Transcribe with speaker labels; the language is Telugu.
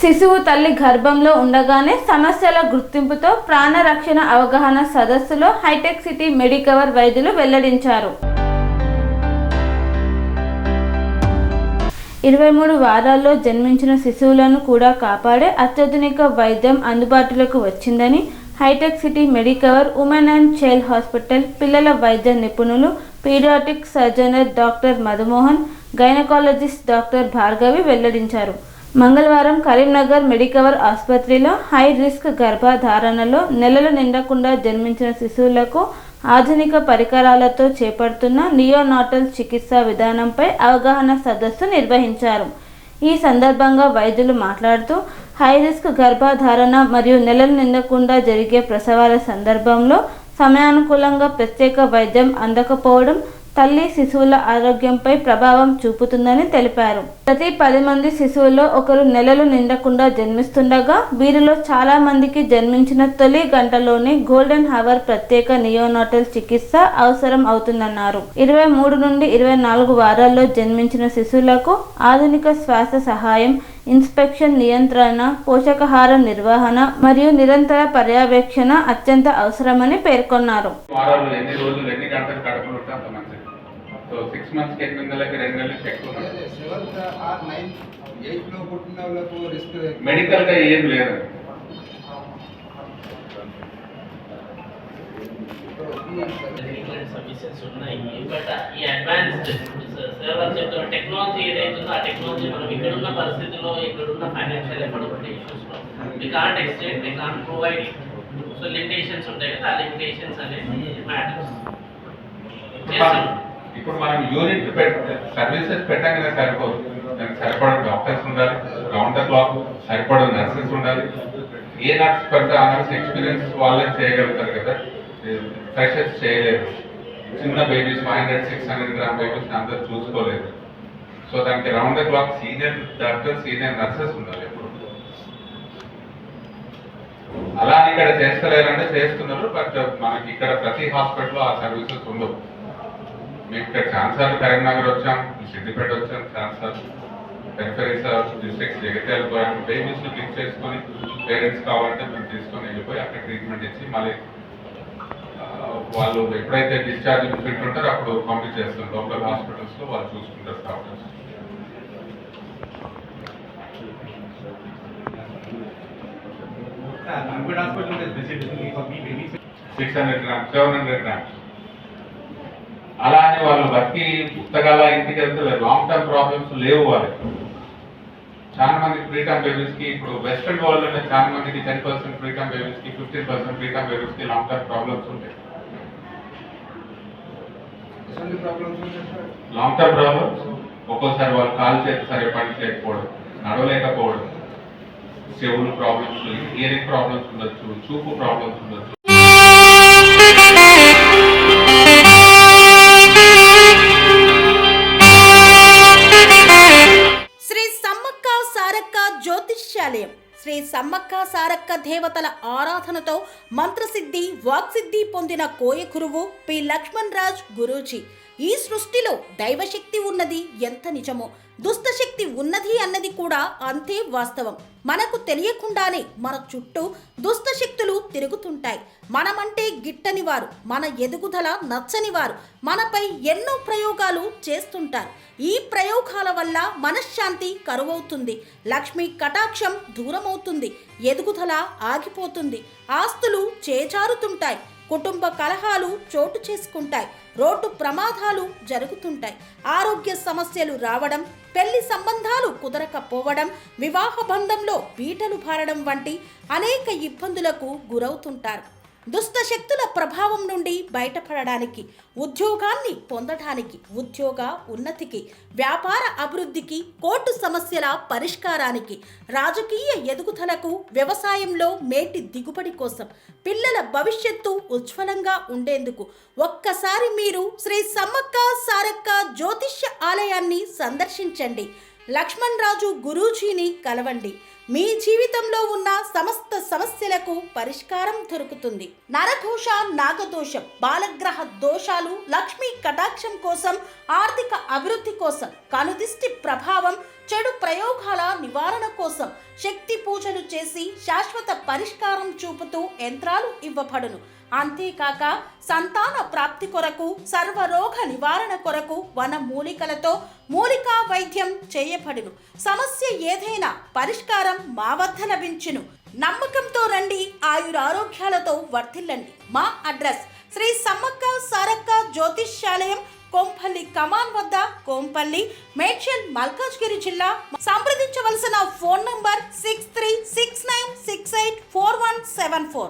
Speaker 1: శిశువు తల్లి గర్భంలో ఉండగానే సమస్యల గుర్తింపుతో ప్రాణరక్షణ అవగాహన సదస్సులో హైటెక్ సిటీ మెడికవర్ వైద్యులు వెల్లడించారు. 23 వారాల్లో జన్మించిన శిశువులను కూడా కాపాడే అత్యాధునిక వైద్యం అందుబాటులోకి వచ్చిందని hitech city Medicover women and child hospital పిల్లల వైద్య నిపుణులు paediatric surgeon doctor Madhumohan, gynaecologist doctor Bhargavi వెల్లడించారు. మంగళవారం కరీంనగర్ మెడికవర్ ఆసుపత్రిలో హై రిస్క్ గర్భధారణలో నెలలు నిండకుండా జన్మించిన శిశువులకు ఆధునిక పరికరాలతో చేపడుతున్న నియోనాటల్ చికిత్సా విధానంపై అవగాహన సదస్సు నిర్వహించారు. ఈ సందర్భంగా వైద్యులు మాట్లాడుతూ హై రిస్క్ గర్భధారణ మరియు నెలలు నిండకుండా జరిగే ప్రసవాల సందర్భంలో సమయానుకూలంగా ప్రత్యేక వైద్యం అందకపోవడం తల్లి శిశువుల ఆరోగ్యంపై ప్రభావం చూపుతుందని తెలిపారు. ప్రతి 10 మంది శిశువుల్లో ఒకరు నెలలు నిండకుండా జన్మిస్తుండగా వీరిలో చాలా మందికి జన్మించిన తొలి గంటలోనే గోల్డెన్ హవర్ ప్రత్యేక నియోనాటల్ చికిత్స అవసరం అవుతుందన్నారు. 23 నుండి 24 వారాల్లో జన్మించిన శిశువులకు ఆధునిక శ్వాస సహాయం, ఇన్స్పెక్షన్ నియంత్రణ, పోషకాహార నిర్వహణ మరియు నిరంతర పర్యవేక్షణ అత్యంత అవసరమని పేర్కొన్నారు.
Speaker 2: 6 months के अंदर 2 నెలలు చెక్ చేస్తున్నారు.
Speaker 3: 7th or 9th 8th లో పుట్టిన వాళ్ళకు రిస్క్
Speaker 2: మెడికల్ గా ఏం లేదు.
Speaker 4: సర్వీసెస్ ఉన్నాయి. బట్ ఈ అడ్వాన్స్డ్ సర్వర్ చెప్తున్న టెక్నాలజీ ఏదైతుందో ఆ టెక్నాలజీ మనం ఇక్కడున్న పరిస్థితుల్లో ఇక్కడున్న ఫైనాన్షియల్ ఎఫర్డబిలిటీ ఇష్యూస్లో we can't extend, we can't provide it. So limitations ఉంటాయి కదా, ఆ లిమిటేషన్స్ అనేది మ్యాటర్స్.
Speaker 2: ఇప్పుడు మనం యూనిట్ సర్వీసెస్ పెట్టగానే సరిపోదు. దానికి సరిపడ డాక్టర్స్ ఉండాలి, రౌండ్ ద క్లాక్ సరిపడ నర్సెస్ ఉండాలి. ఏ నర్స్ పెడితే ఆ నర్స్ ఎక్స్పీరియన్స్ వాళ్ళే చేయగలుగుతారు కదా, ఫ్రెషర్స్ చేయలేరు. చిన్న బేబీస్ 500-600 గ్రామ్ బేబీస్ అందరూ చూసుకోలేదు. సో దానికి round the clock senior doctors, senior nurses ఉండాలి ఎప్పుడు. అలా ఇక్కడ చేస్తలేరంటే చేస్తున్నారు, బట్ మనకి ఇక్కడ ప్రతి హాస్పిటల్లో ఆ సర్వీసెస్ ఉండవు. మేము ఇక్కడ ఛాన్సర్ కరీంనగర్ వచ్చాం, సిద్దిపేట వచ్చాం, ఛాన్సర్ పెరిఫరీస్ డిస్ట్రిక్ట్స్ జగిత్యాల పోయాం. బేబీస్ క్లిక్ చేసుకొని పేరెంట్స్ కావాలంటే మేము తీసుకొని వెళ్ళిపోయి అక్కడ ట్రీట్మెంట్ ఇచ్చి మళ్ళీ వాళ్ళు ఎప్పుడైతే డిశ్చార్జ్ ఫిట్ ఉంటారో అప్పుడు పంపించేస్తాం. లోకల్ హాస్పిటల్స్లో వాళ్ళు చూసుకుంటారు doctors.
Speaker 5: hospital is basically for babies
Speaker 2: 600 grams, 700 grams. అలా అని వాళ్ళు బతికి పుస్తకాల ఇంటికి వెళ్తే లాంగ్ టర్మ్ ప్రాబ్లమ్స్ లేవు వాళ్ళకి. చాలా మందికి ప్రీటర్మ్ బేబీస్కి ఇప్పుడు వెస్ట్రన్ వరల్డ్లోనే చాలా మందికి 10% ప్రీటర్మ్ బేబీస్కి, 15% ప్రీటర్మ్ బేబీస్కి లాంగ్ టర్మ్ ప్రాబ్లమ్స్ ఉంటాయి. లాంగ్ టర్మ్ ప్రాబ్లమ్స్ ఒక్కోసారి వాళ్ళు కాలు చేతి సరిగ్గా పని చేయకపోవడం, నడవలేకపోవడం, చెవులు ప్రాబ్లమ్స్, హియరింగ్ ప్రాబ్లమ్స్ ఉండొచ్చు, చూపు ప్రాబ్లమ్స్ ఉండొచ్చు.
Speaker 6: శ్రీ సమ్మక్క సారక్క జ్యోతిష్యాలయం శ్రీ సమ్మక్క సారక్క దేవతల ఆరాధనతో మంత్రసిద్ధి, వాక్సిద్ధి పొందిన కోయ గురువు పి లక్ష్మణ్ రాజ్ గురూజీ. ఈ సృష్టిలో దైవశక్తి ఉన్నది ఎంత నిజమో, దుష్టశక్తి ఉన్నది అన్నది కూడా అంతే వాస్తవం. మనకు తెలియకుండానే మన చుట్టూ దుష్టశక్తులు తిరుగుతుంటాయి. మనమంటే గిట్టని వారు, మన ఎదుగుదల నచ్చని వారు మనపై ఎన్నో ప్రయోగాలు చేస్తుంటారు. ఈ ప్రయోగాల వల్ల మనశ్శాంతి కరువవుతుంది, లక్ష్మీ కటాక్షం దూరమవుతుంది, ఎదుగుదల ఆగిపోతుంది, ఆస్తులు చేజారుతుంటాయి, కుటుంబ కలహాలు చోటు చేసుకుంటాయి, రోడ్డు ప్రమాదాలు జరుగుతుంటాయి, ఆరోగ్య సమస్యలు రావడం, పెళ్లి సంబంధాలు కుదరకపోవడం, వివాహ బంధంలో పీటలు భారడం వంటి అనేక ఇబ్బందులకు గురవుతుంటారు. దుష్టశక్తుల ప్రభావం నుండి బయటపడడానికి, ఉద్యోగాన్ని పొందడానికి, ఉద్యోగ ఉన్నతికి, వ్యాపార అభివృద్ధికి, కోర్టు సమస్యల పరిష్కారానికి, రాజకీయ ఎదుగుదలకు, వ్యవసాయంలో మేటి దిగుబడి కోసం, పిల్లల భవిష్యత్తు ఉజ్వలంగా ఉండేందుకు ఒక్కసారి మీరు శ్రీ సమ్మక్క సారక్క జ్యోతిష్య ఆలయాన్ని సందర్శించండి. లక్ష్మణ్ రాజు గురూజీని కలవండి. మీ జీవితంలో ఉన్న సమస్త సమస్యలకు పరిష్కారం దొరుకుతుంది. నరఘోష, నాగదోషం, బాలగ్రహ దోషాలు, లక్ష్మీ కటాక్షం కోసం, ఆర్థిక అభివృద్ధి కోసం, కనుదిష్టి ప్రభావం, చెడు ప్రయోగాల నివారణ కోసం శక్తి పూజలు చేసి శాశ్వత పరిష్కారం చూపుతూ యంత్రాలు ఇవ్వబడును. అంతేకాక సంతాన ప్రాప్తి కొరకు, సర్వరోగ నివారణ కొరకు వన మూలికలతో మూలికా వైద్యం చేయబడును. సమస్య ఏదైనా పరిష్కారం మా వద్ద లభించును. నమ్మకంతో రండి, ఆయురారోగ్యాలతో వర్ధిల్లండి. మా అడ్రస్ శ్రీ సమ్మక్క సారక్క జ్యోతిష్యాలయం, కొంపల్లి కమాన్ వద్ద, కొంపల్లి, మేడ్చల్, మల్కాజ్గిరి జిల్లా. సంప్రదించవలసిన ఫోన్ నంబర్ 6369684174.